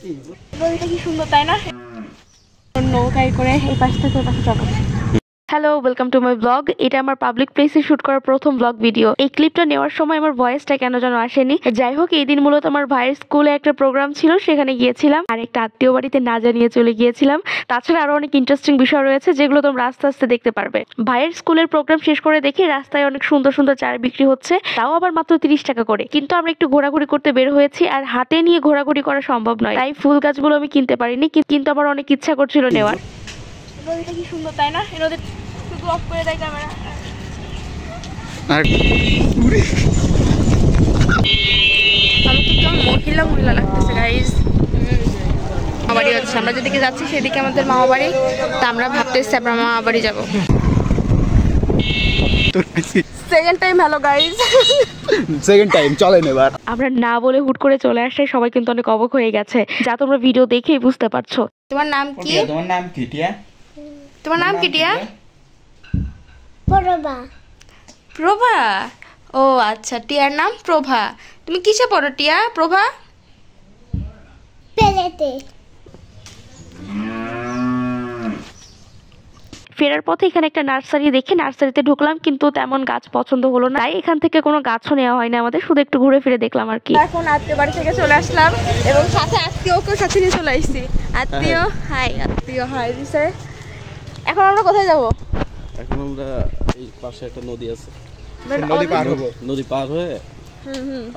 নদীটা কি সুন্দর তাই না? নৌকায় করে এই পাশ থেকে ওই পাশে যাবো। Hello, welcome to my blog. এটা আমার পাবলিক প্লেসে শুট করা প্রথম ব্লগ ভিডিও। এই ক্লিপটা নেওয়ার সময় আমার ভয়েসটা কেন যেন আসেনি। যাই হোক, এই দিন মূলত আমার ভাইয়ের স্কুলে একটা প্রোগ্রাম ছিল, সেখানে গিয়েছিলাম আর একটা আত্মীয় বাড়িতে না জানিয়ে চলে গিয়েছিলাম। তাছাড়া আরো অনেক ইন্টারেস্টিং বিষয় রয়েছে যেগুলো তোমরা আস্তে আস্তে দেখতে পারবে। ভাইয়ের স্কুলের প্রোগ্রাম শেষ করে দেখি রাস্তায় অনেক সুন্দর সুন্দর চারা বিক্রি হচ্ছে, তাও আবার মাত্র 30 টাকা করে। কিন্তু আমরা একটু ঘোরাঘুরি করতে বের হয়েছি আর হাতে নিয়ে ঘোরাঘুরি করা সম্ভব নয়, তাই ফুল গাছগুলো আমি কিনতে পারিনি, কিন্তু আমার অনেক ইচ্ছা করছিল নেওয়ার। নদীটা কি সুন্দর তাই না? এই নদী ব্লক করে দেয় ক্যামেরা। আমাকে কেমন মহিলা মহিলা লাগতেছে গাইস। মামা বাড়ি হচ্ছে, আমরা যেদিকে যাচ্ছি সেদিকে আমাদের মামা বাড়ি, তা আমরা ভাবতেছি আমরা মামা বাড়ি যাবো। Second time hello guys, second time চলেন এবার। আমরা না বলে হুট করে চলে আসছে, সবাই কিন্তু অনেক অবাক হয়ে গেছে, যা তোমরা ভিডিও দেখেই বুঝতে পারছো। তোমার নাম কি? তোমার নাম কি টিয়া? তোমার নাম কি টিয়া? প্রভা। প্রভা? ও আচ্ছা, টিয়ার নাম প্রভা। তুমি কিসে পড়ো টিয়া? প্রভা পেলেতে। ফেরার পথে এখানে একটা নার্সারি দেখে নার্সারিতে ঢুকলাম, কিন্তু তেমন গাছ পছন্দ হলো না, তাই এখান থেকে কোনো গাছও নেওয়া হয়নি আমাদের, শুধু একটু ঘুরে ফিরে দেখলাম আর কি। এখন আত্মীয় বাড়ি থেকে চলে আসলাম এবং সাথে আত্মীয়কেও সাথে নিয়ে চলে আসছি। আত্মীয় হাই, আত্মীয় হাই দিছে। এখন আমরা কোথায় যাব? এখন আমরা এই পাশে একটা নদী আছে, নদী পার হবো। নদী পার হয়ে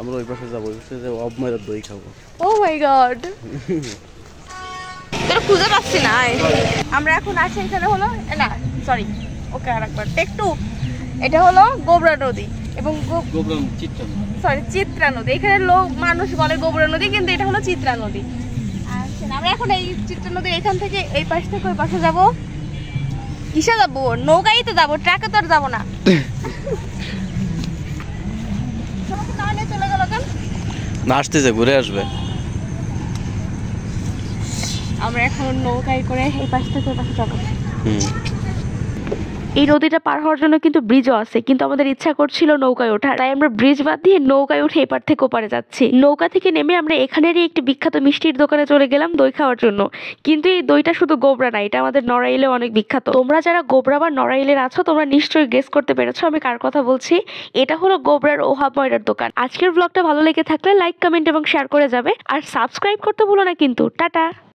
আমরা ওই পাশে যাবো, ওই পাশে যাবো অবমাইরার দই খাবো। ও মাই গড, তোর খুঁজে পাচ্ছি না। আমরা এখন আছি এখানে হলো না, সরি, ওকে আরেকবার টেক টু। এটা হলো গোবরা নদী এবং চিত্রা নদী। এখানে লোক মানুষ বলে গোবরা নদী, কিন্তু এটা হলো চিত্রা নদী। আচ্ছা, আমরা এখন এই চিত্রা নদীর এখান থেকে এই পাশ থেকে ওই পাশে যাবো। কিসে যাবো? নৌকাই তো যাবো, ট্রাকে তো আর যাবো না। চলে গেল কেন? না আসতেছে, ঘুরে আসবে। আমরা এখন নৌকায় করে এই পাশ থেকে ওই পাশে যাবো। এই নদীটা পার হওয়ার জন্য কিন্তু ব্রিজও আছে, কিন্তু আমাদের ইচ্ছা করছিল নৌকায় ওঠার, তাই আমরা ব্রিজ বাদ দিয়ে নৌকায় উঠে এপার থেকে ওপারে যাচ্ছি। নৌকা থেকে নেমে আমরা এখানেরই একটি বিখ্যাত মিষ্টির দোকানে চলে গেলাম দই খাওয়ার জন্য। কিন্তু এই দইটা শুধু গোবরা না, এটা আমাদের নড়াইলে অনেক বিখ্যাত। তোমরা যারা গোবরা বা নড়াইলের আছো তোমরা নিশ্চয়ই গেস করতে পেরেছো আমি কার কথা বলছি। এটা হলো গোবরার ওহাব ময়রার দোকান। আজকের ব্লগটা ভালো লেগে থাকলে লাইক, কমেন্ট এবং শেয়ার করে যাবে, আর সাবস্ক্রাইব করতে ভুলো না কিন্তু। টাটা।